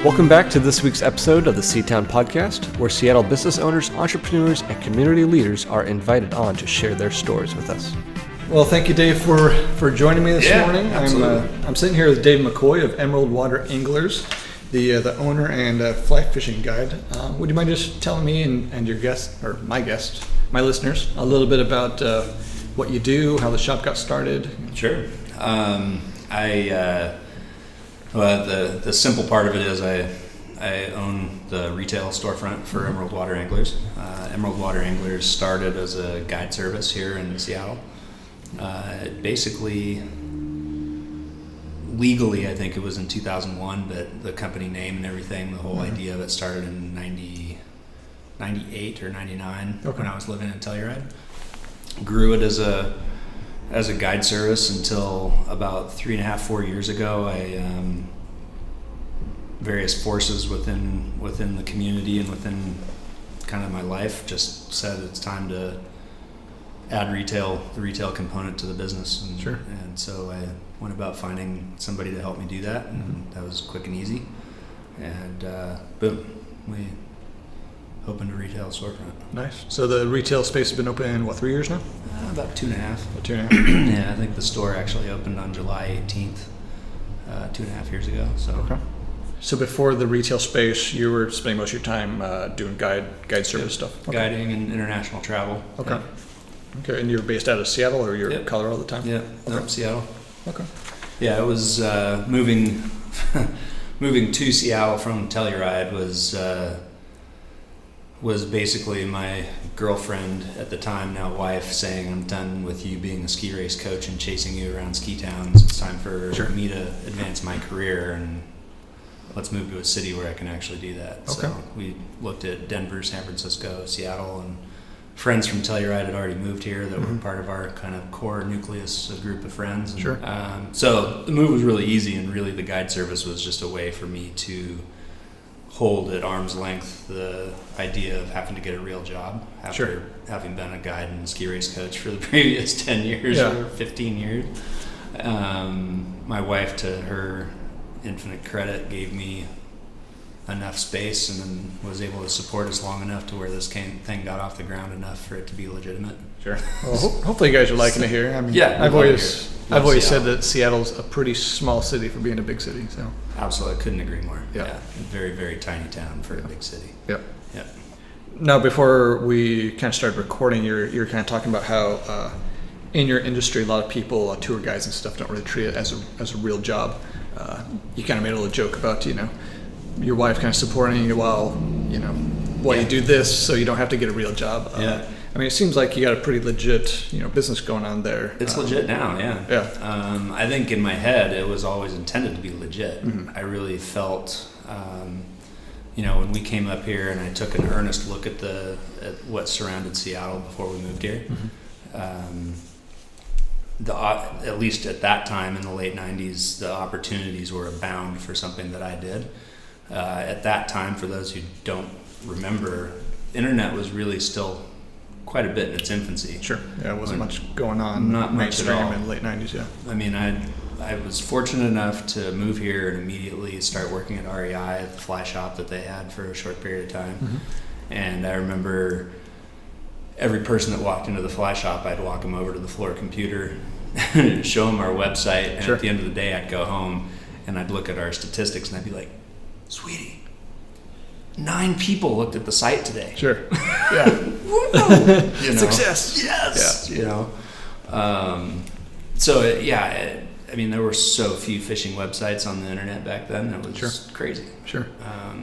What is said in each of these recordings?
Welcome back to this week's episode of the Seatown Podcast, where Seattle business owners, entrepreneurs, and community leaders are invited on to share their stories with us. Well, thank you, Dave, for joining me this morning. I'm sitting here with Dave McCoy of Emerald Water Anglers, the owner and fly fishing guide. Would you mind just telling me and your guests, or my guests, my listeners, a little bit about what you do, how the shop got started? Sure. The simple part of it is I own the retail storefront for Emerald Water Anglers. Emerald Water Anglers started as a guide service here in Seattle. Basically, legally, I think it was in 2001, but the company name and everything, the whole idea of it started in 98 or 99 when I was living in Telluride. Grew it as a guide service until about 3.5-4 years ago. Various forces within the community and within kind of my life just said it's time to add the retail component to the business. And so I went about finding somebody to help me do that, and that was quick and easy. And boom, we opened a retail storefront. Nice. So the retail space has been open, 3 years now? About 2.5. About 2.5. Yeah, I think the store actually opened on July 18th, 2.5 years ago. So. Okay. So before the retail space, you were spending most of your time doing guide service stuff? Okay. Guiding and international travel. Okay. Yeah. Okay, and you're based out of Seattle, or you're in Colorado all the time? Yeah, okay. Seattle. Okay. Yeah, it was moving to Seattle from Telluride was basically my girlfriend at the time, now wife, saying, I'm done with you being a ski race coach and chasing you around ski towns. It's time for me to advance my career, and let's move to a city where I can actually do that. Okay. So we looked at Denver, San Francisco, Seattle, and friends from Telluride had already moved here that were part of our kind of core nucleus, a group of friends. And, so the move was really easy, and really the guide service was just a way for me to hold at arm's length the idea of having to get a real job after having been a guide and ski race coach for the previous 10 years or 15 years. My wife, to her infinite credit, gave me enough space and then was able to support us long enough to where this thing got off the ground enough for it to be legitimate. Sure. Well, hopefully you guys are liking it here. I mean, I've always said that Seattle's a pretty small city for being a big city. So absolutely, I couldn't agree more. Yeah. Very, very tiny town for a big city. Yeah. Now, before we kind of started recording, you're kind of talking about how in your industry, a lot of people, tour guides and stuff, don't really treat it as a real job. You kind of made a little joke about, your wife kind of supporting you while you do this, so you don't have to get a real job. I mean, it seems like you got a pretty legit, business going on there. It's legit now, yeah. I think in my head it was always intended to be legit. I really felt, when we came up here and I took an earnest look at what surrounded Seattle before we moved here. At least at that time in the late 90s, the opportunities were abound for something that I did. At that time, for those who don't remember, internet was really still quite a bit in its infancy. Sure. Yeah, it wasn't much going on. Not much at all. In the late 90s, yeah. I mean, I was fortunate enough to move here and immediately start working at REI at the fly shop that they had for a short period of time. And I remember every person that walked into the fly shop, I'd walk them over to the floor computer, show them our website, and at the end of the day, I'd go home and I'd look at our statistics and I'd be like, sweetie, 9 people looked at the site today. Sure. Yeah. Success. Yes. Yeah. I mean, there were so few fishing websites on the internet back then. That was crazy. Sure.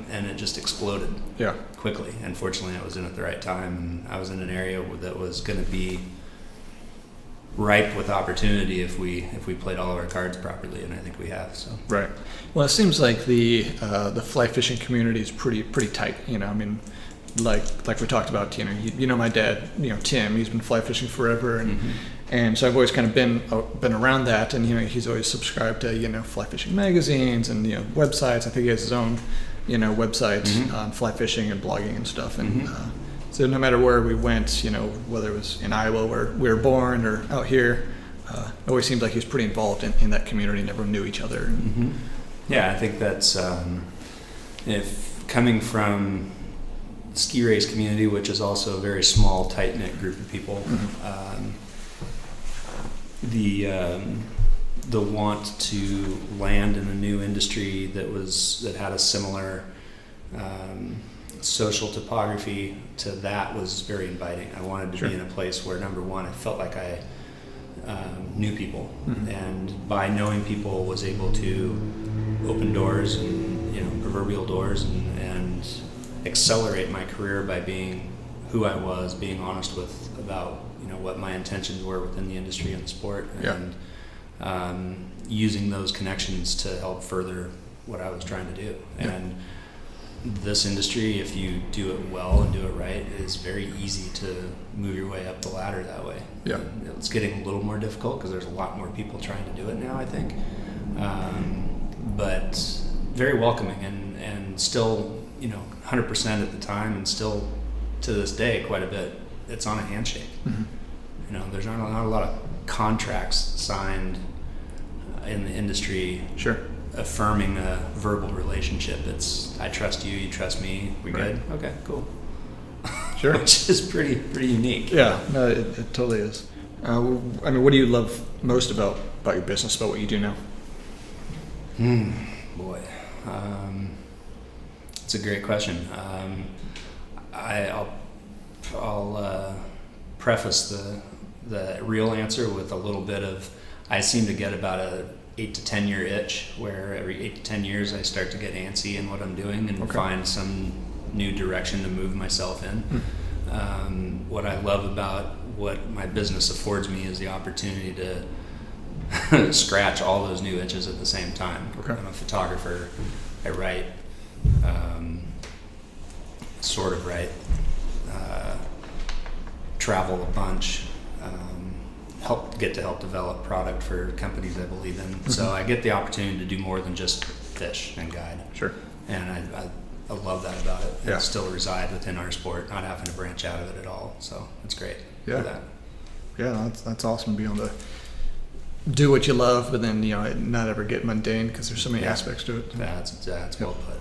And it just exploded. Yeah. Quickly. And fortunately, I was in at the right time, and I was in an area that was going to be ripe with opportunity if we played all of our cards properly, and I think we have. So. Right. Well, it seems like the fly fishing community is pretty tight. I mean, like we talked about. My dad. Tim. He's been fly fishing forever, and so I've always kind of been around that. And he's always subscribed to fly fishing magazines and websites. I think he has his own website on fly fishing and blogging and stuff. And so no matter where we went, whether it was in Iowa where we were born or out here, it always seemed like he was pretty involved in that community, and everyone knew each other. Yeah, I think that's if coming from the ski race community, which is also a very small, tight-knit group of people, the want to land in a new industry that had a similar social topography to that was very inviting. I wanted to be in a place where, number one, I felt like I knew people, and by knowing people was able to open doors and, proverbial doors, and accelerate my career by being who I was, being honest about what my intentions were within the industry and the sport, and using those connections to help further what I was trying to do. And this industry, if you do it well and do it right, is very easy to move your way up the ladder that way. Yeah. It's getting a little more difficult because there's a lot more people trying to do it now, I think. But very welcoming, and still, 100% at the time, and still to this day quite a bit, it's on a handshake. There's not a lot of contracts signed in the industry affirming a verbal relationship. It's, I trust you, you trust me, we good? Okay, cool. Sure. Which is pretty unique. Yeah, no, it totally is. What do you love most about your business, about what you do now? Boy, it's a great question. I'll preface the real answer with a little bit of, I seem to get about a 8 to 10 year itch where every 8 to 10 years I start to get antsy in what I'm doing and find some new direction to move myself in. What I love about what my business affords me is the opportunity to scratch all those new itches at the same time. I'm a photographer. I write, sort of write, travel a bunch, help develop product for companies I believe in. So I get the opportunity to do more than just fish and guide. Sure. And I love that about it. Yeah. And still reside within our sport, not having to branch out of it at all. So it's great. Yeah. For that. Yeah, that's awesome to be able to do what you love, but then not ever get mundane because there's so many aspects to it. That's well put.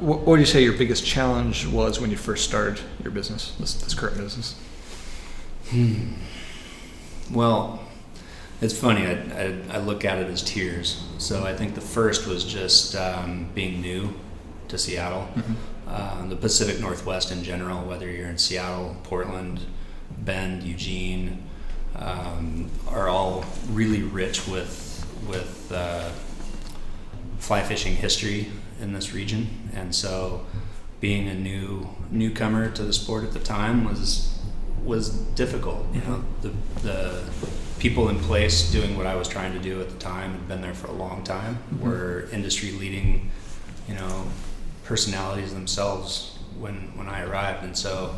What would you say your biggest challenge was when you first started your business, this current business? Well, it's funny. I look at it as tiers. So I think the first was just being new to Seattle, the Pacific Northwest in general. Whether you're in Seattle, Portland, Bend, Eugene, are all really rich with fly fishing history in this region, and so being a newcomer to the sport at the time was difficult. The people in place doing what I was trying to do at the time had been there for a long time, were industry leading, personalities themselves when I arrived, and so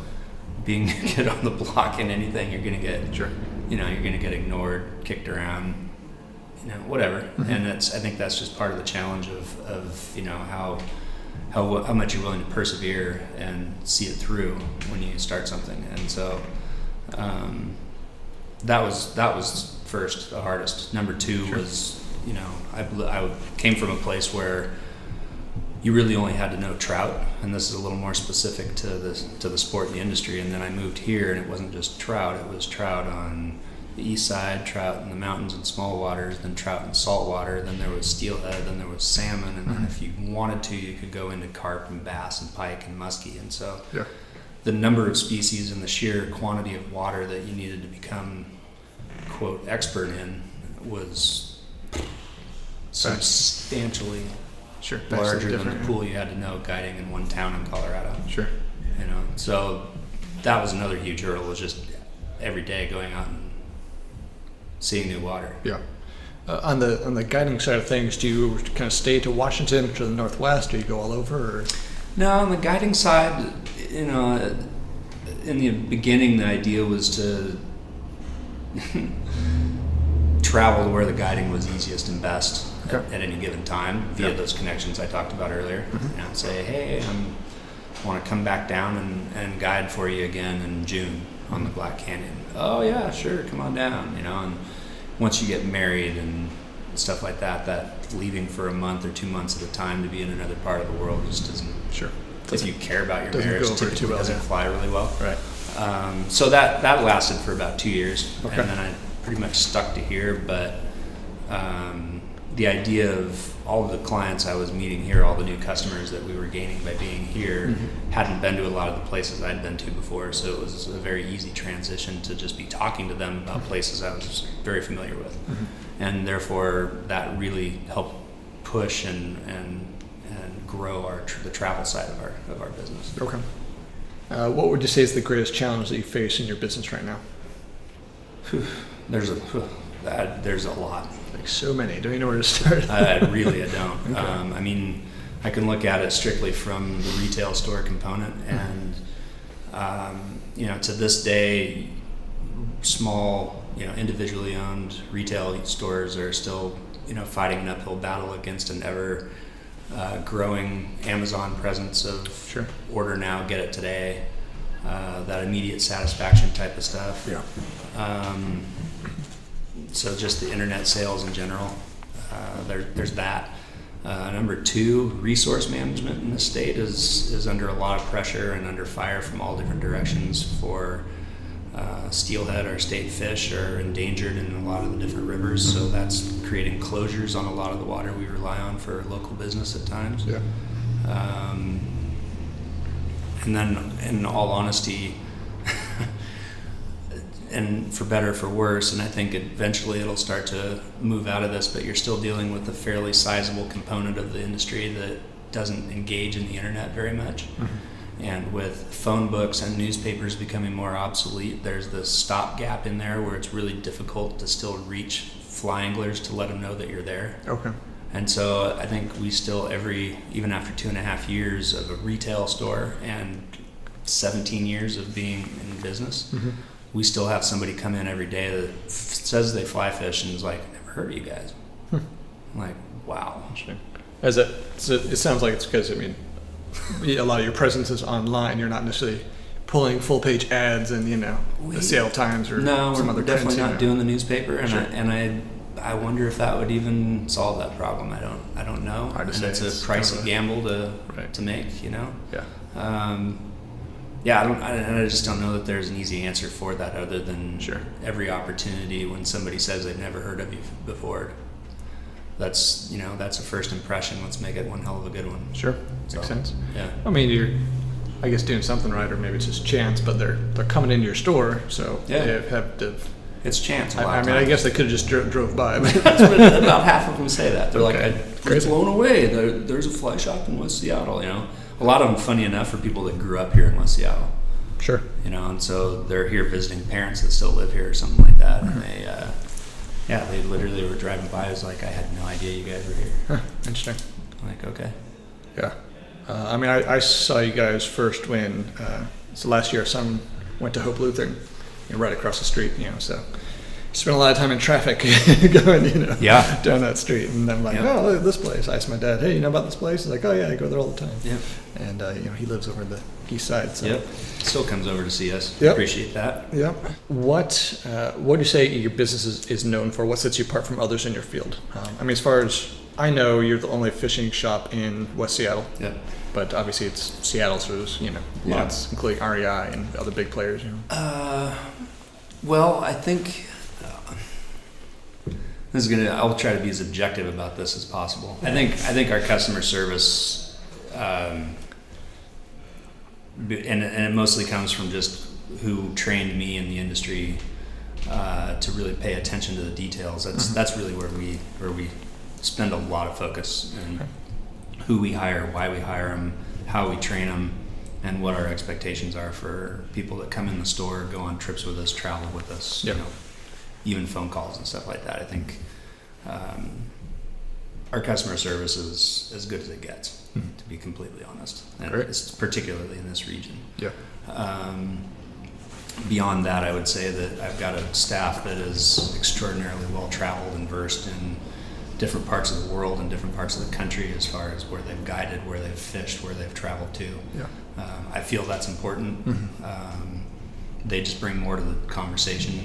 being a kid on the block in anything, you're gonna get you're gonna get ignored, kicked around, whatever. And I think that's just part of the challenge of how much you're willing to persevere and see it through when you start something. And so that was first the hardest. Number two was, I came from a place where you really only had to know trout, and this is a little more specific to the sport and the industry. And then I moved here, and it wasn't just trout; it was trout on the east side, trout in the mountains and small waters, then trout in salt water, then there was steelhead, then there was salmon, and then if you wanted to, you could go into carp and bass and pike and muskie. And so the number of species and the sheer quantity of water that you needed to become, quote, expert in was substantially larger than the pool you had to know guiding in one town in Colorado. Sure. So that was another huge hurdle, was just every day going out and seeing new water. Yeah. On the guiding side of things, do you kind of stay to Washington, to the Northwest, or you go all over? Or? No, on the guiding side, in the beginning, the idea was to travel to where the guiding was easiest and best at any given time via those connections I talked about earlier. Say, hey, I want to come back down and guide for you again in June on the Black Canyon. Oh yeah, sure, come on down. And once you get married and stuff like that, leaving for a month or 2 months at a time to be in another part of the world just doesn't. Sure. If you care about your marriage, typically doesn't fly really well. Right. So that lasted for about 2 years, okay. and then I pretty much stuck to here. But the idea of all of the clients I was meeting here, all the new customers that we were gaining by being here, hadn't been to a lot of the places I'd been to before. So it was a very easy transition to just be talking to them about places I was very familiar with, and therefore that really helped push and grow the travel side of our business. Okay. What would you say is the greatest challenge that you face in your business right now? There's a lot. Like so many. Don't you know where to start? I don't. Okay. I mean, I can look at it strictly from the retail store component, and to this day, small, individually owned retail stores are still, fighting an uphill battle against an ever growing Amazon presence of sure. order now, get it today, that immediate satisfaction type of stuff. Yeah. So just the internet sales in general, there's that. Number two, resource management in the state is under a lot of pressure and under fire from all different directions. For steelhead, our state fish, are endangered in a lot of the different rivers, so that's creating closures on a lot of the water we rely on for local business at times. Yeah. And then, in all honesty, and for better or for worse, and I think eventually it'll start to move out of this, but you're still dealing with a fairly sizable component of the industry that doesn't engage in the internet very much. And with phone books and newspapers becoming more obsolete, there's this stopgap in there where it's really difficult to still reach fly anglers to let them know that you're there. Okay. And so I think we still, even after 2.5 years of a retail store and 17 years of being in business, we still have somebody come in every day that says they fly fish and is like, never heard of you guys. I'm like, wow. Interesting. It sounds like it's because, a lot of your presence is online. You're not necessarily pulling full page ads and the Seattle Times or some other. We're definitely prints, not doing the newspaper, and sure. I wonder if that would even solve that problem. I don't know. Hard to and say. It's a pricey gamble to make. Yeah. I just don't know that there's an easy answer for that other than sure. every opportunity when somebody says they've never heard of you before. That's a first impression. Let's make it one hell of a good one. Sure, makes sense. Yeah. You're, I guess, doing something right, or maybe it's just chance. But they're coming into your store, so they have to. It's chance. I guess they could have just drove by. But that's what about half of them say that. They're okay. like, I'm blown away. There's a fly shop in West Seattle. A lot of them, funny enough, are people that grew up here in West Seattle. Sure. And so they're here visiting parents that still live here or something like that, and they literally were driving by. I was like, I had no idea you guys were here. Huh, interesting. I'm like, okay. Yeah. I saw you guys first when, so last year our son went to Hope Lutheran, right across the street, so spent a lot of time in traffic going, down that street. And I'm like, oh, look at this place. I asked my dad, hey, you know about this place? He's like, oh yeah, I go there all the time. Yep. And, he lives over the east side. So. Yep. Still comes over to see us. Yep. Appreciate that. Yep. What do you say your business is known for? What sets you apart from others in your field? As far as I know, you're the only fishing shop in West Seattle. Yep. But obviously it's Seattle, so there's, lots, including REI and other big players, Well, I think I'll try to be as objective about this as possible. I think our customer service, and it mostly comes from just who trained me in the industry to really pay attention to the details. That's really where we spend a lot of focus in who we hire, why we hire them, how we train them, and what our expectations are for people that come in the store, go on trips with us, travel with us, even phone calls and stuff like that. I think our customer service is as good as it gets, to be completely honest. And it's particularly in this region. Yeah. Beyond that, I would say that I've got a staff that is extraordinarily well traveled and versed in different parts of the world and different parts of the country as far as where they've guided, where they've fished, where they've traveled to. Yeah. I feel that's important. They just bring more to the conversation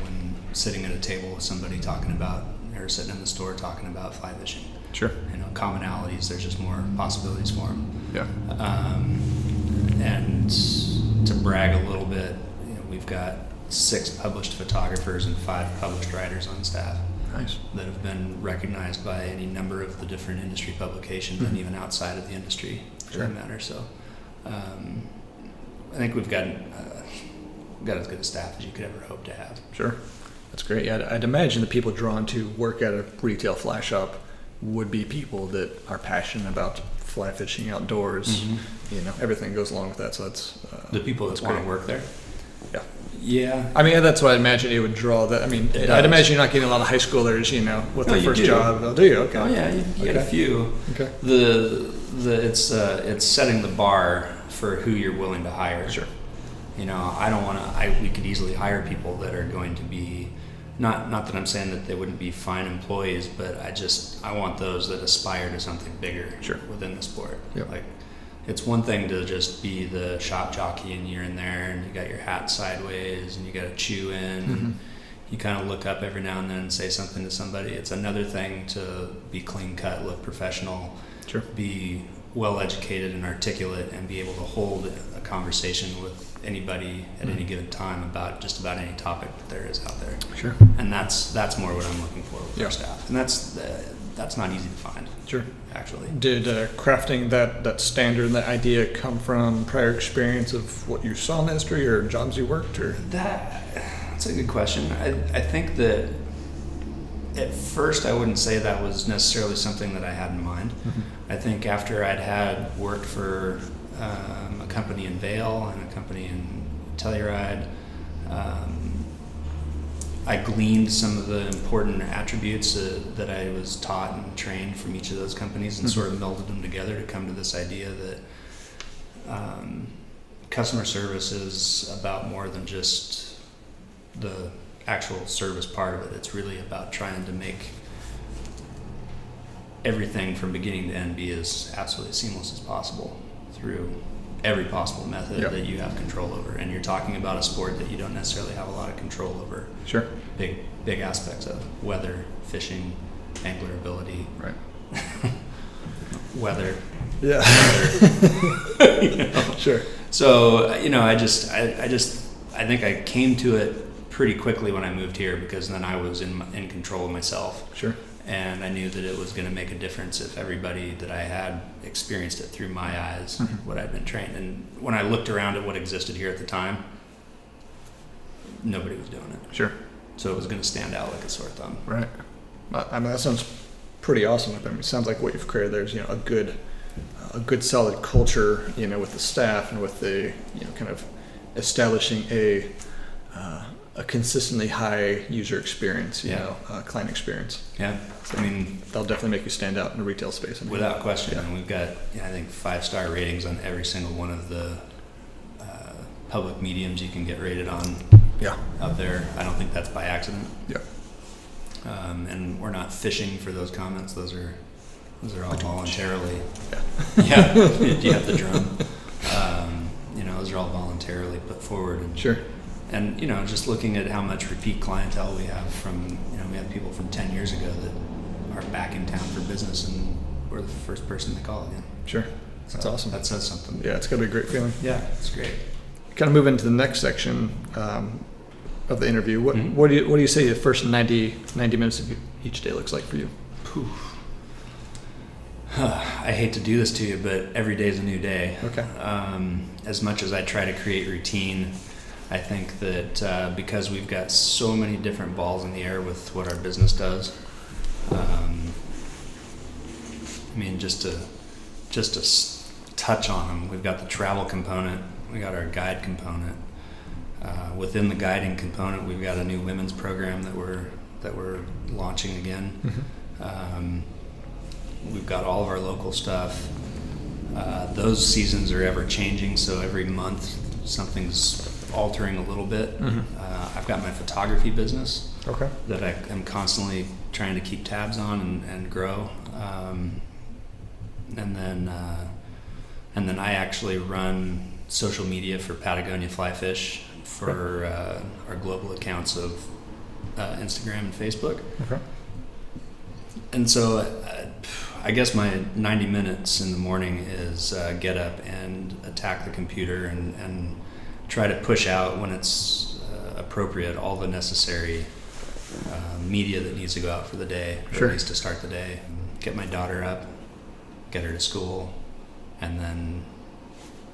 when sitting at a table with somebody talking about they were sitting in the store talking about fly fishing. Sure. Commonalities. There's just more possibilities for them. Yeah. And to brag a little bit, we've got 6 published photographers and 5 published writers on staff. Nice. That have been recognized by any number of the different industry publications and even outside of the industry for that matter. So I think we've got as good a staff as you could ever hope to have. Sure. That's great. Yeah, I'd imagine the people drawn to work at a retail fly shop would be people that are passionate about fly fishing outdoors. Everything goes along with that. So that's the people that want to work there. Yeah. Yeah. I mean, that's what I imagine it would draw. That. I mean, I'd imagine you're not getting a lot of high schoolers, with their first job. Oh, do you? Okay. Oh yeah, you get a few. Okay. It's setting the bar for who you're willing to hire. Sure. I don't want to. We could easily hire people that are going to be, not that I'm saying that they wouldn't be fine employees, but I want those that aspire to something bigger. Sure. Within the sport. Yep. Like, it's one thing to just be the shop jockey and you're in there and you got your hat sideways and you got to chew in. And you kind of look up every now and then and say something to somebody. It's another thing to be clean cut, look professional, Sure. be well educated and articulate, and be able to hold a conversation with anybody at any given time about just about any topic that there is out there. Sure. And that's more what I'm looking for with our staff. And that's not easy to find. Sure. Actually. Did crafting that standard and that idea come from prior experience of what you saw in the industry or jobs you worked, or? That's a good question. I think that at first I wouldn't say that was necessarily something that I had in mind. I think after I'd worked for a company in Vail and a company in Telluride, I gleaned some of the important attributes that I was taught and trained from each of those companies and sort of melded them together to come to this idea that customer service is about more than just the actual service part of it. It's really about trying to make everything from beginning to end be as absolutely seamless as possible through every possible method that you have control over. And you're talking about a sport that you don't necessarily have a lot of control over. Sure. Big aspects of weather, fishing, angler ability. Right. Weather. Yeah. Weather. Sure. So, I think I came to it pretty quickly when I moved here, because then I was in control of myself. Sure. And I knew that it was going to make a difference if everybody that I had experienced it through my eyes, what I'd been trained. And when I looked around at what existed here at the time, nobody was doing it. Sure. So it was going to stand out like a sore thumb. Right. I mean, that sounds pretty awesome. I mean, it sounds like what you've created there's a good solid culture, with the staff and with the kind of establishing a consistently high user experience, client experience. Yeah. So, I mean, that'll definitely make you stand out in the retail space. Without question. Yeah. And we've got, I think, 5-star ratings on every single one of the public mediums you can get rated on out there. I don't think that's by accident. Yeah. And we're not fishing for those comments. Those are all voluntarily. Yeah. You have the drum. Those are all voluntarily put forward. And, sure. And, just looking at how much repeat clientele we have from, we have people from 10 years ago that are back in town for business, and we're the first person they call again. Sure. That's awesome. That says something. Yeah, it's got to be a great feeling. Yeah, it's great. Kind of move into the next section of the interview. What do you say the first 90 minutes of each day looks like for you? I hate to do this to you, but every day is a new day. Okay. As much as I try to create routine, I think that because we've got so many different balls in the air with what our business does, just to touch on them, we've got the travel component, we got our guide component. Within the guiding component, we've got a new women's program that we're launching again. We've got all of our local stuff. Those seasons are ever changing, so every month something's altering a little bit. I've got my photography business that I am constantly trying to keep tabs on and grow. And then I actually run social media for Patagonia Fly Fish for our global accounts of Instagram and Facebook. And so I guess my 90 minutes in the morning is get up and attack the computer and try to push out when it's appropriate all the necessary media that needs to go out for the day, or at least to start the day. Get my daughter up, get her to school, and then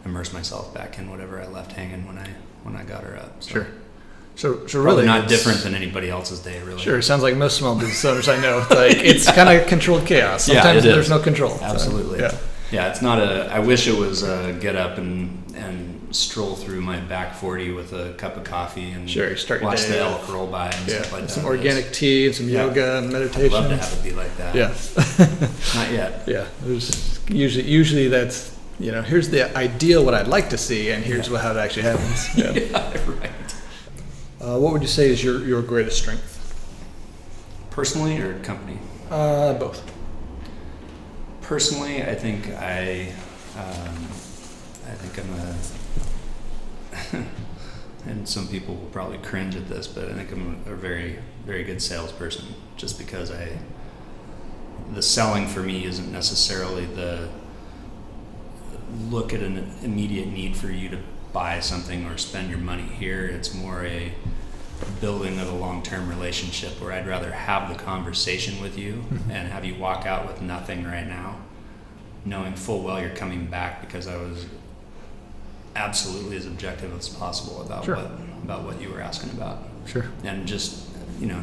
immerse myself back in whatever I left hanging when I got her up. So. Sure. So Probably really not different than anybody else's day, really. Sure, it sounds like most small business owners I know. Like it's kind of controlled chaos. Sometimes there's no control. Absolutely. So, yeah, it's not I wish it was get up and stroll through my back 40 with a cup of coffee and watch the elk roll by and stuff like that. Some organic tea and some yoga and meditation. I'd love to have it be like that. Yeah. Not yet. Yeah. There's usually that's, here's the ideal what I'd like to see, and here's how it actually happens. Yeah, right. What would you say is your greatest strength? Personally or company? Both. Personally, I think I'm and some people will probably cringe at this, but I think I'm a very, very good salesperson, just because the selling for me isn't necessarily the look at an immediate need for you to buy something or spend your money here. It's more a building of a long-term relationship where I'd rather have the conversation with you and have you walk out with nothing right now, knowing full well you're coming back because I was absolutely as objective as possible about what you were asking about. Sure. And just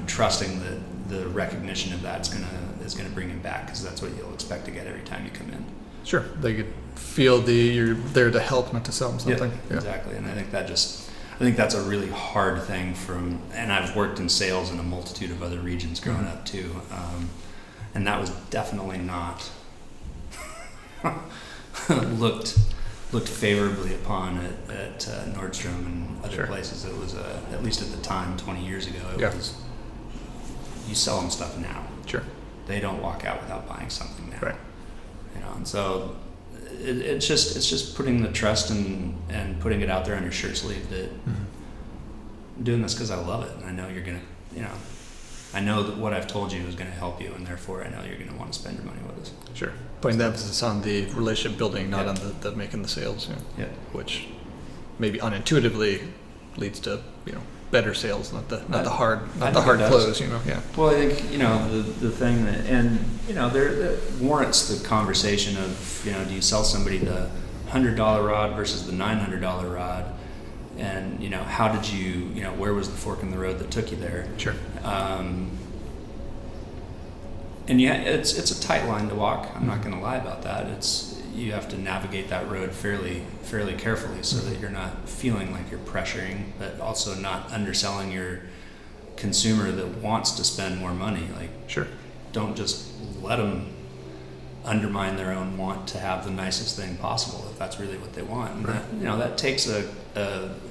trusting that the recognition of that is gonna bring him back, because that's what you'll expect to get every time you come in. Sure. They could feel you're there to help, not to sell them something. Yeah, exactly. And I think that's a really hard thing and I've worked in sales in a multitude of other regions growing up too. And that was definitely not looked favorably upon at Nordstrom and other places. It was, at least at the time, 20 years ago, it was, you sell them stuff now. Sure. They don't walk out without buying something now. Right. And so it's just putting the trust and putting it out there on your shirt sleeve that I'm doing this because I love it, and I know you're gonna, I know that what I've told you is going to help you, and therefore I know you're going to want to spend your money with us. Sure. Putting the emphasis on the relationship building, not on the making the sales. Which maybe unintuitively leads to better sales, not the hard close. Yeah. Well, I think the thing that, and there warrants the conversation of do you sell somebody the $100 rod versus the $900 rod, and how did you where was the fork in the road that took you there? Sure. And it's a tight line to walk. I'm not going to lie about that. You have to navigate that road fairly carefully so that you're not feeling like you're pressuring, but also not underselling your consumer that wants to spend more money. Like, sure, don't just let them undermine their own want to have the nicest thing possible if that's really what they want. And right. that takes a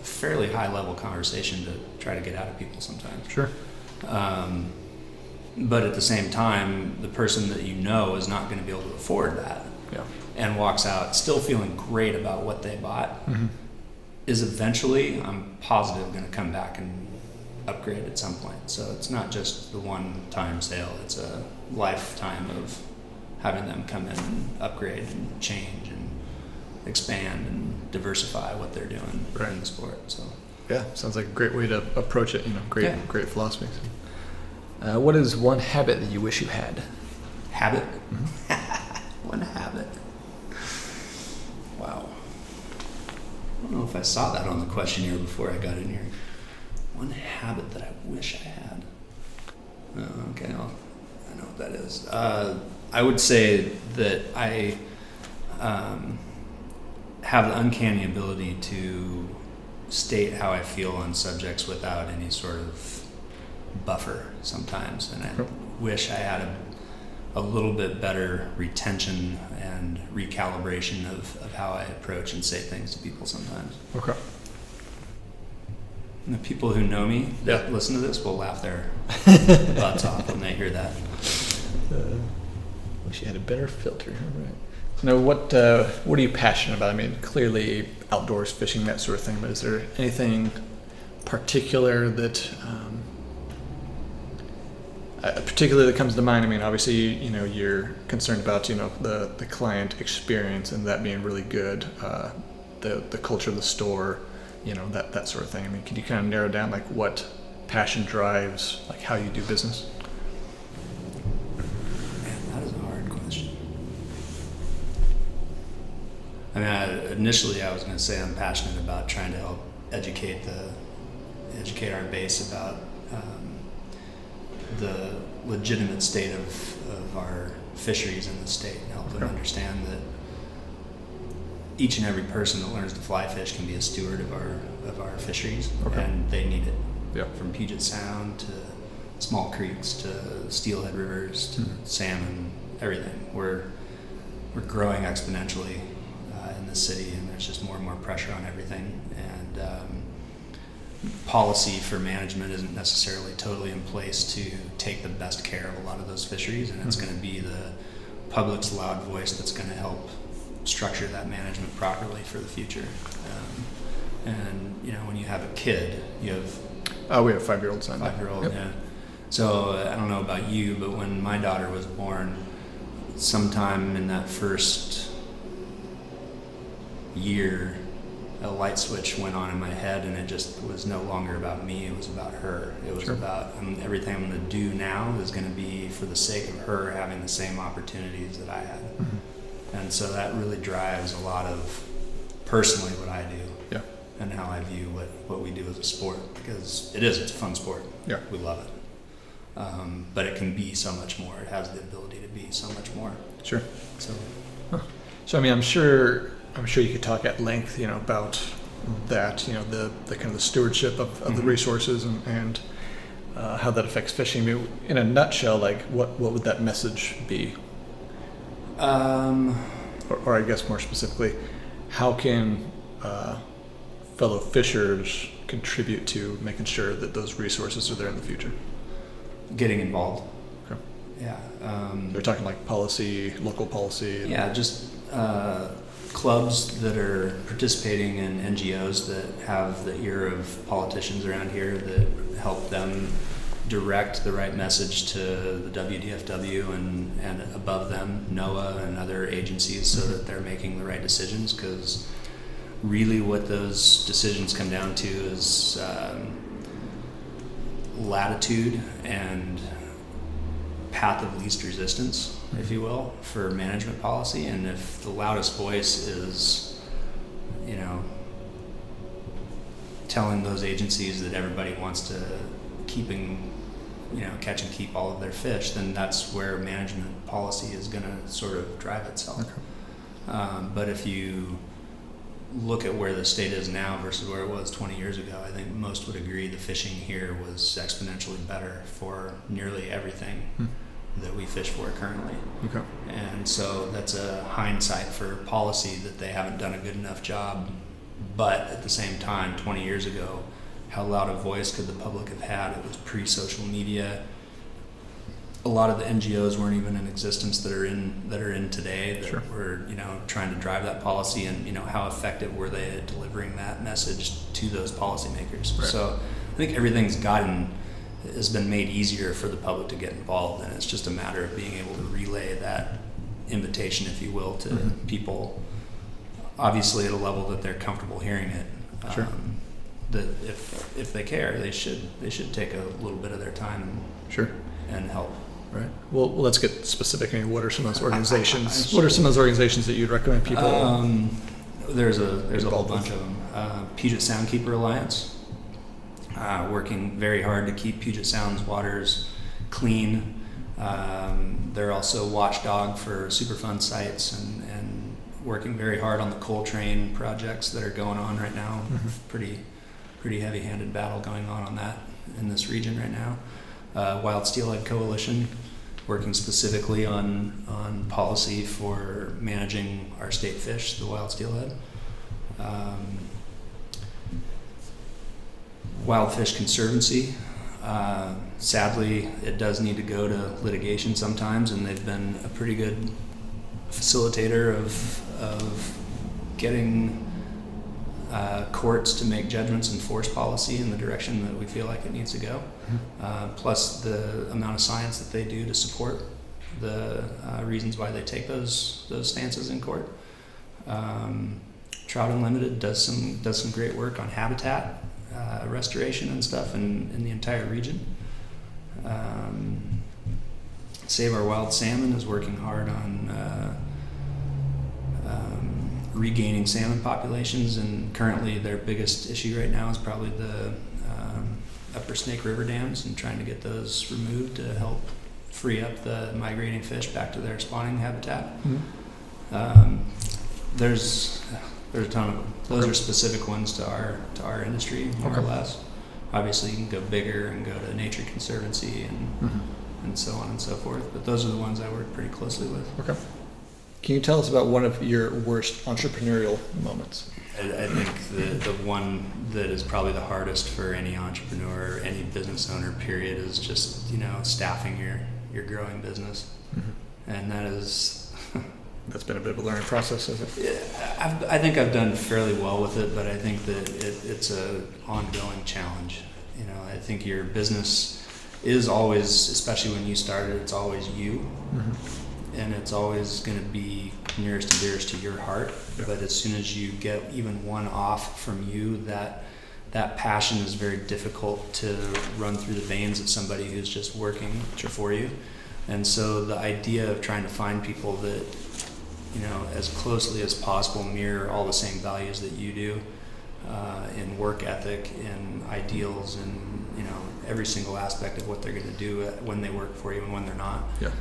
fairly high level conversation to try to get out of people sometimes. Sure. But at the same time, the person that is not going to be able to afford that. Yeah. And walks out still feeling great about what they bought, is eventually, I'm positive, going to come back and upgrade at some point. So it's not just the one-time sale, it's a lifetime of having them come in and upgrade and change and expand and diversify what they're doing in the sport. So yeah, sounds like a great way to approach it. Great philosophy. What is one habit that you wish you had? Habit? One habit. Wow. I don't know if I saw that on the questionnaire before I got in here. One habit that I wish I had. Okay, I know what that is. I would say that I have the uncanny ability to state how I feel on subjects without any sort of buffer sometimes, and I wish I had a little bit better retention and recalibration of how I approach and say things to people sometimes. Okay. And the people who know me that listen to this will laugh their butts off when they hear that. Wish you had a better filter. Right. Now, what are you passionate about? I mean, clearly outdoors, fishing, that sort of thing, but is there anything particular that particularly that comes to mind. I mean, obviously, you're concerned about, the client experience and that being really good, the culture of the store, that sort of thing. I mean, can you kind of narrow down like what passion drives, like how you do business? Man, that is a hard question. I mean, initially I was going to say I'm passionate about trying to help educate our base about the legitimate state of our fisheries in the state, and help them understand that each and every person that learns to fly fish can be a steward of our fisheries, and they need it. Yeah. From Puget Sound to small creeks to Steelhead rivers to salmon, everything. We're growing exponentially in the city, and there's just more and more pressure on everything. And policy for management isn't necessarily totally in place to take the best care of a lot of those fisheries, and it's going to be the public's loud voice that's going to help structure that management properly for the future. And when you have a kid, you have we have a 5-year-old son. 5-year-old, Yep. yeah. So I don't know about you, but when my daughter was born, sometime in that first year, a light switch went on in my head, and it just was no longer about me. It was about her. It was about everything I'm going to do now is going to be for the sake of her having the same opportunities that I had. And so that really drives a lot of personally what I do, and how I view what we do as a sport, because it's a fun sport. Yeah. We love it. But it can be so much more. It has the ability to be so much more. Sure. So, I mean, I'm sure you could talk at length, about that, the kind of the stewardship of the resources and how that affects fishing. I mean, in a nutshell, like what would that message be? Or I guess more specifically, how can fellow fishers contribute to making sure that those resources are there in the future? Getting involved. Okay. Yeah. They're talking like policy, local policy. Yeah, just clubs that are participating in NGOs that have the ear of politicians around here that help them direct the right message to the WDFW and above them, NOAA and other agencies, so that they're making the right decisions, because really what those decisions come down to is latitude and path of least resistance, if you will, for management policy. And if the loudest voice is, telling those agencies that everybody wants to catch and keep all of their fish, then that's where management policy is going to sort of drive itself. But if you look at where the state is now versus where it was 20 years ago, I think most would agree the fishing here was exponentially better for nearly everything that we fish for currently. Okay. And so that's a hindsight for policy that they haven't done a good enough job. But at the same time, 20 years ago, how loud a voice could the public have had? It was pre-social media. A lot of the NGOs weren't even in existence that are in today that were trying to drive that policy, and how effective were they at delivering that message to those policymakers. Right. So I think everything's has been made easier for the public to get involved, and it's just a matter of being able to relay that invitation, if you will, to people, obviously at a level that they're comfortable hearing it. That if they care, they should take a little bit of their time and help. Right. Well, let's get specific. I mean, what are some of those organizations? What are some of those organizations that you'd recommend people? There's a whole bunch of them. Puget Soundkeeper Alliance, working very hard to keep Puget Sound's waters clean. They're also watchdog for Superfund sites and working very hard on the coal train projects that are going on right now. Pretty heavy-handed battle going on that in this region right now. Wild Steelhead Coalition, working specifically on policy for managing our state fish, the wild steelhead. Wild Fish Conservancy. Sadly, it does need to go to litigation sometimes, and they've been a pretty good facilitator of getting courts to make judgments and force policy in the direction that we feel like it needs to go, plus the amount of science that they do to support the reasons why they take those stances in court. Trout Unlimited does some great work on habitat restoration and stuff in the entire region. Save Our Wild Salmon is working hard on regaining salmon populations, and currently their biggest issue right now is probably the upper Snake River dams and trying to get those removed to help free up the migrating fish back to their spawning habitat. There's a ton of them. Those are specific ones to our industry, more or less. Obviously, you can go bigger and go to Nature Conservancy and so on and so forth. But those are the ones I work pretty closely with. Okay. Can you tell us about one of your worst entrepreneurial moments? I think the one that is probably the hardest for any entrepreneur, any business owner, period, is just staffing your growing business, and that is. That's been a bit of a learning process, isn't it? Yeah, I think I've done fairly well with it, but I think that it's a ongoing challenge. I think your business is always, especially when you started, it's always you, and it's always going to be nearest and dearest to your heart. Yeah. But as soon as you get even one off from you, that passion is very difficult to run through the veins of somebody who's just working for you. And so the idea of trying to find people that as closely as possible mirror all the same values that you do, in work ethic, in ideals, and every single aspect of what they're going to do when they work for you and when they're not. Yeah.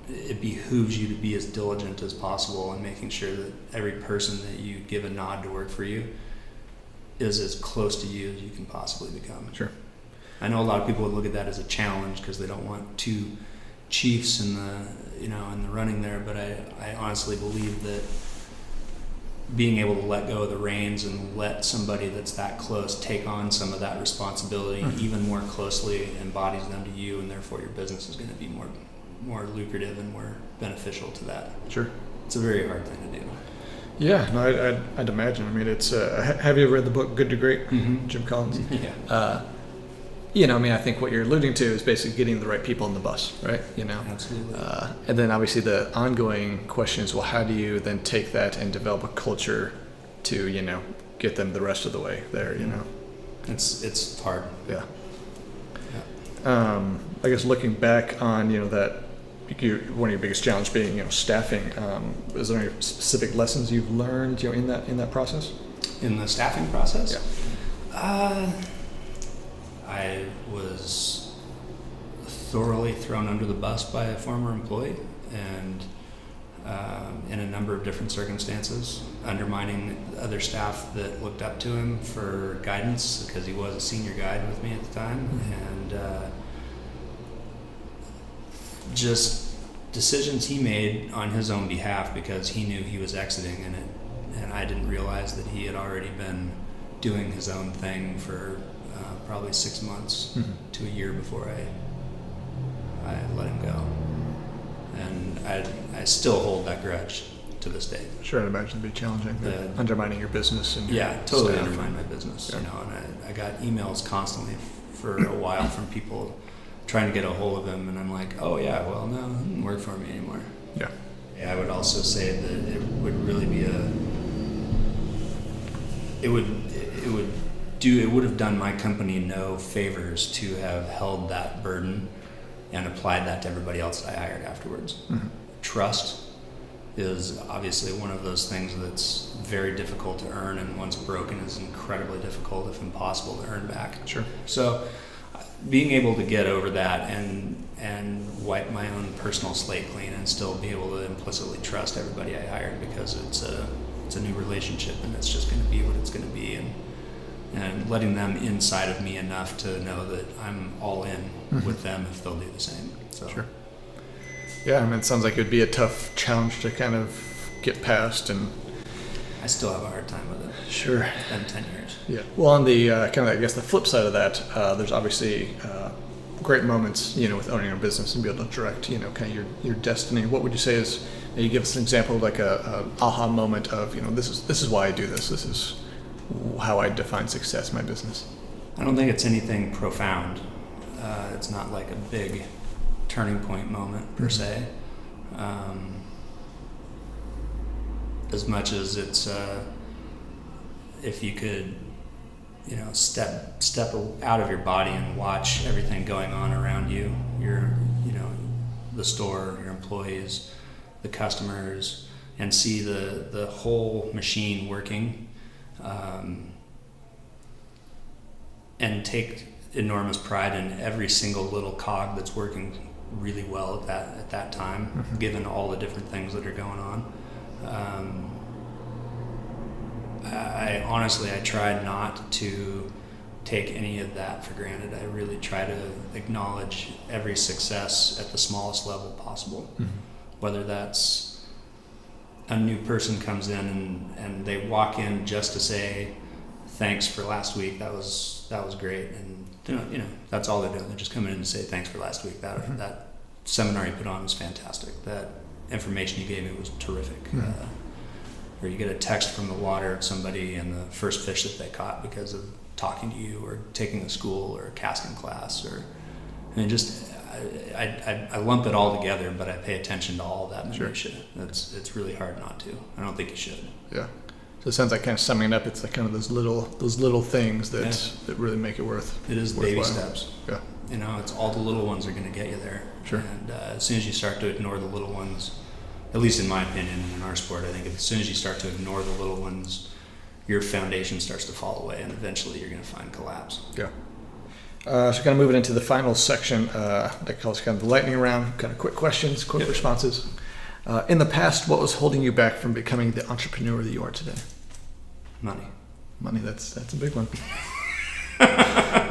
It behooves you to be as diligent as possible in making sure that every person that you give a nod to work for you is as close to you as you can possibly become. Sure. I know a lot of people would look at that as a challenge because they don't want two chiefs in the running there, but I honestly believe that being able to let go of the reins and let somebody that's that close take on some of that responsibility even more closely embodies them to you, and therefore your business is going to be more lucrative and more beneficial to that. Sure. It's a very hard thing to do. Yeah, no, I'd imagine. I mean, it's. Have you ever read the book Good to Great, Jim Collins? Yeah. I think what you're alluding to is basically getting the right people on the bus, right? Absolutely. And then obviously the ongoing question is, well, how do you then take that and develop a culture to, get them the rest of the way there, It's hard. Yeah. I guess looking back on, that one of your biggest challenges being, staffing, is there any specific lessons you've learned, in that process? In the staffing process? Yeah. I was thoroughly thrown under the bus by a former employee, and in a number of different circumstances, undermining other staff that looked up to him for guidance because he was a senior guide with me at the time, and just decisions he made on his own behalf because he knew he was exiting, and I didn't realize that he had already been doing his own thing for probably 6 months to a year before I let him go, and I still hold that grudge to this day. Sure, I'd imagine it'd be challenging. Undermining your business and totally undermine my business. Yeah. And I got emails constantly for a while from people trying to get a hold of him, and I'm like, oh yeah, well no, it doesn't work for me anymore. Yeah. I would also say that it would really be it would have done my company no favors to have held that burden and applied that to everybody else that I hired afterwards. Trust is obviously one of those things that's very difficult to earn, and once broken is incredibly difficult, if impossible, to earn back. Sure. So being able to get over that and wipe my own personal slate clean and still be able to implicitly trust everybody I hired because it's a new relationship and it's just going to be what it's going to be, and letting them inside of me enough to know that I'm all in with them if they'll do the same. So. Sure. Yeah, I mean, it sounds like it would be a tough challenge to kind of get past, and I still have a hard time with it. Sure. It's been 10 years. Yeah. Well, on the kind of, I guess, the flip side of that, there's obviously great moments, with owning a business and be able to direct, kind of your destiny. What would you say has you give us an example of like a aha moment of, this is why I do this. This is how I define success in my business. I don't think it's anything profound. It's not like a big turning point moment per se. As much as it's, if you could, step out of your body and watch everything going on around you, the store, your employees, the customers, and see the whole machine working, and take enormous pride in every single little cog that's working really well at that time, given all the different things that are going on. I honestly try not to take any of that for granted. I really try to acknowledge every success at the smallest level possible, whether that's a new person comes in and they walk in just to say thanks for last week, that was great, and that's all they're doing. They're just coming in to say thanks for last week. That seminar you put on was fantastic. That information you gave me was terrific. Or you get a text from the water of somebody and the first fish that they caught because of talking to you or taking a school or a casting class, I lump it all together, but I pay attention to all of that minutia. It's really hard not to. I don't think you should. Yeah. So it sounds like, kind of summing it up, it's like kind of those little things that really make it worthwhile. It is baby steps. Yeah. It's all the little ones are going to get you there. Sure. And as soon as you start to ignore the little ones, at least in my opinion, in our sport, I think as soon as you start to ignore the little ones, your foundation starts to fall away, and eventually you're going to find collapse. Yeah. So kind of moving into the final section, that calls kind of the lightning round, kind of quick questions, quick responses. In the past, what was holding you back from becoming the entrepreneur that you are today? Money. Money, that's a big one.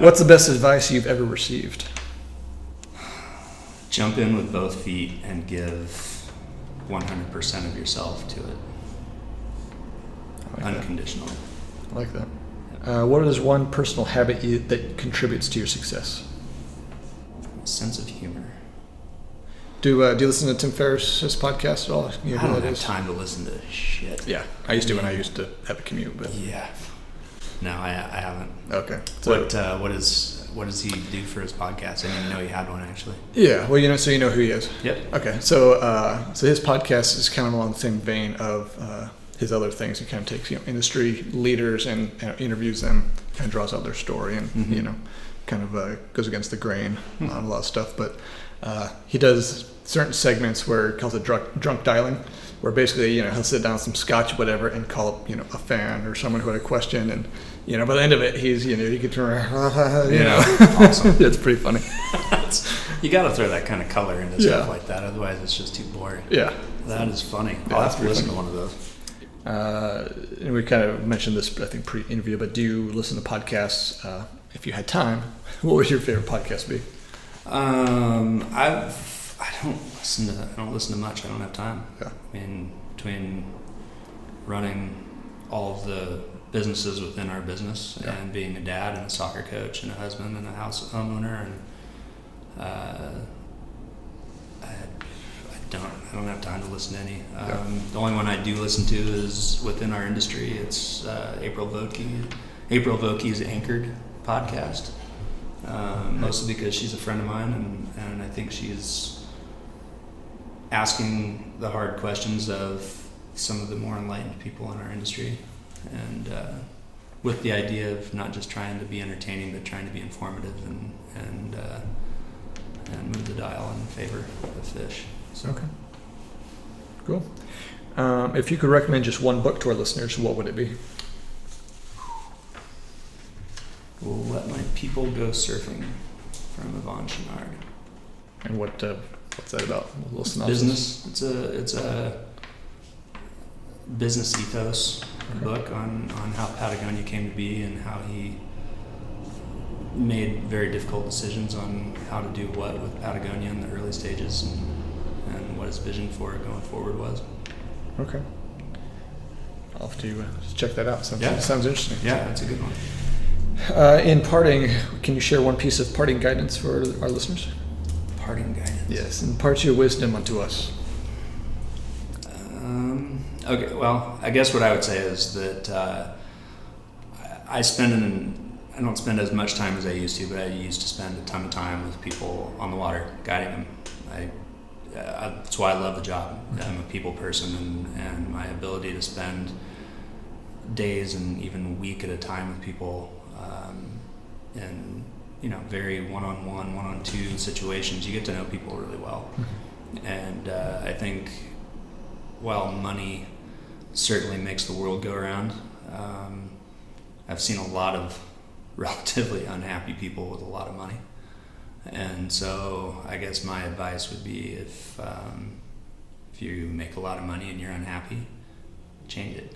What's the best advice you've ever received? Jump in with both feet and give 100% of yourself to it. Unconditionally. I like that. What is one personal habit that contributes to your success? Sense of humor. Do you listen to Tim Ferriss's podcast at all? I don't have time to listen to shit. Yeah, I used to when I used to have a commute, but no, I haven't. Okay. So, what does he do for his podcast? I didn't even know he had one actually. Yeah, well, so you know who he is. Yep. Okay, so his podcast is kind of along the same vein of his other things. He kind of takes industry leaders and interviews them, kind of draws out their story, and kind of goes against the grain on a lot of stuff. But he does certain segments where he calls it drunk dialing, where basically he'll sit down with some scotch, whatever, and call up a fan or someone who had a question, and by the end of it, he's you could turn around, awesome. It's pretty funny. You got to throw that kind of color into stuff like that, otherwise it's just too boring. Yeah, that is funny. I'll have to listen to one of those. And we kind of mentioned this, I think, pre-interview, but do you listen to podcasts? If you had time, what would your favorite podcast be? I don't listen to much. I don't have time. Yeah. I mean, between running all of the businesses within our business and being a dad and a soccer coach and a husband and a homeowner, and I don't have time to listen to any. The only one I do listen to is within our industry. It's April Vokey's Anchored podcast. Mostly because she's a friend of mine, and I think she's asking the hard questions of some of the more enlightened people in our industry, and with the idea of not just trying to be entertaining, but trying to be informative and move the dial in favor of fish. So. Okay. Cool. If you could recommend just one book to our listeners, what would it be? We'll Let My People Go Surfing from Yvonne Chouinard. And what's that about? A little synopsis. Business. It's a business ethos book on how Patagonia came to be and how he made very difficult decisions on how to do what with Patagonia in the early stages and what his vision for it going forward was. Okay. I'll have to check that out. Sounds interesting. Yeah, that's a good one. In parting, can you share one piece of parting guidance for our listeners? Parting guidance? Yes, impart your wisdom unto us. Okay, well, I guess what I would say is that I don't spend as much time as I used to, but I used to spend a ton of time with people on the water, guiding them. That's why I love the job. I'm a people person, and my ability to spend days and even a week at a time with people in very one-on-one, one-on-two situations, you get to know people really well. And I think while money certainly makes the world go around, I've seen a lot of relatively unhappy people with a lot of money. And so I guess my advice would be if you make a lot of money and you're unhappy, change it.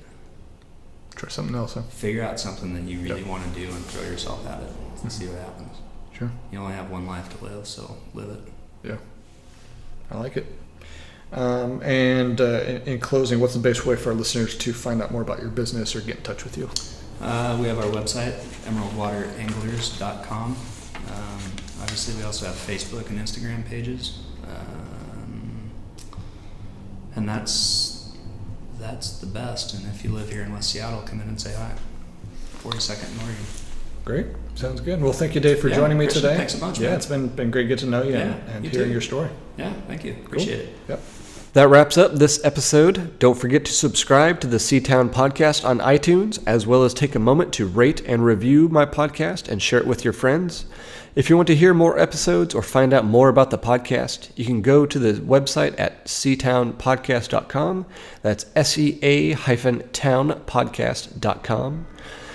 Try something else, huh? Figure out something that you really want to do and throw yourself at it and see what happens. Sure. You only have one life to live, so live it. Yeah. I like it. And in closing, what's the best way for our listeners to find out more about your business or get in touch with you? We have our website, emeraldwateranglers.com. Obviously, we also have Facebook and Instagram pages. And that's the best. And if you live here in West Seattle, come in and say hi. 42nd and Oregon. Great. Sounds good. Well, thank you, Dave, for joining me Christian, today. Thanks a bunch, Yeah, man. it's been great getting to know you and you hearing too. your story. Yeah, thank you. Appreciate it. Yep. That wraps up this episode. Don't forget to subscribe to the Seatown Podcast on iTunes, as well as take a moment to rate and review my podcast and share it with your friends. If you want to hear more episodes or find out more about the podcast, you can go to the website at seatownpodcast.com. That's SEA-townpodcast.com.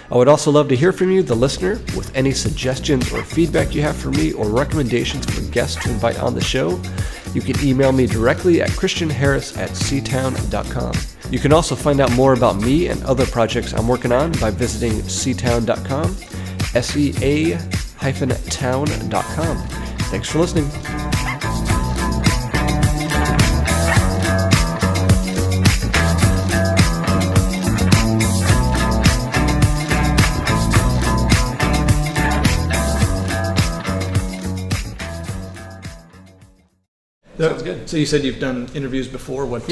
I would also love to hear from you, the listener, with any suggestions or feedback you have for me or recommendations for guests to invite on the show. You can email me directly at christianharris@seatown.com. You can also find out more about me and other projects I'm working on by visiting seatown.com, SEA-town.com. Thanks for listening. Sounds good. So you said you've done interviews before. What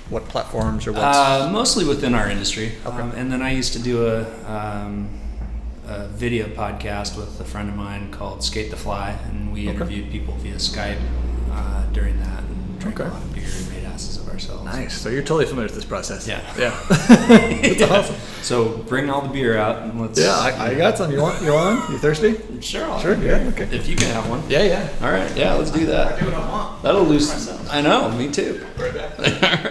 what platforms or what? Mostly within our industry. Okay. And then I used to do a video podcast with a friend of mine called Skate the Fly, and we interviewed people via Skype during that and drank a lot of beer and made asses of ourselves. Nice. So you're totally familiar with this process. Yeah. Yeah. That's awesome. So bring all the beer out and let's. Yeah, I got some. You want one? You thirsty? Sure. I'll Sure. have beer. Yeah. Okay. If you can have one. Yeah. All right. Yeah. Let's do that. I do what I want. That'll loosen. I know. Me too. Right back. All right.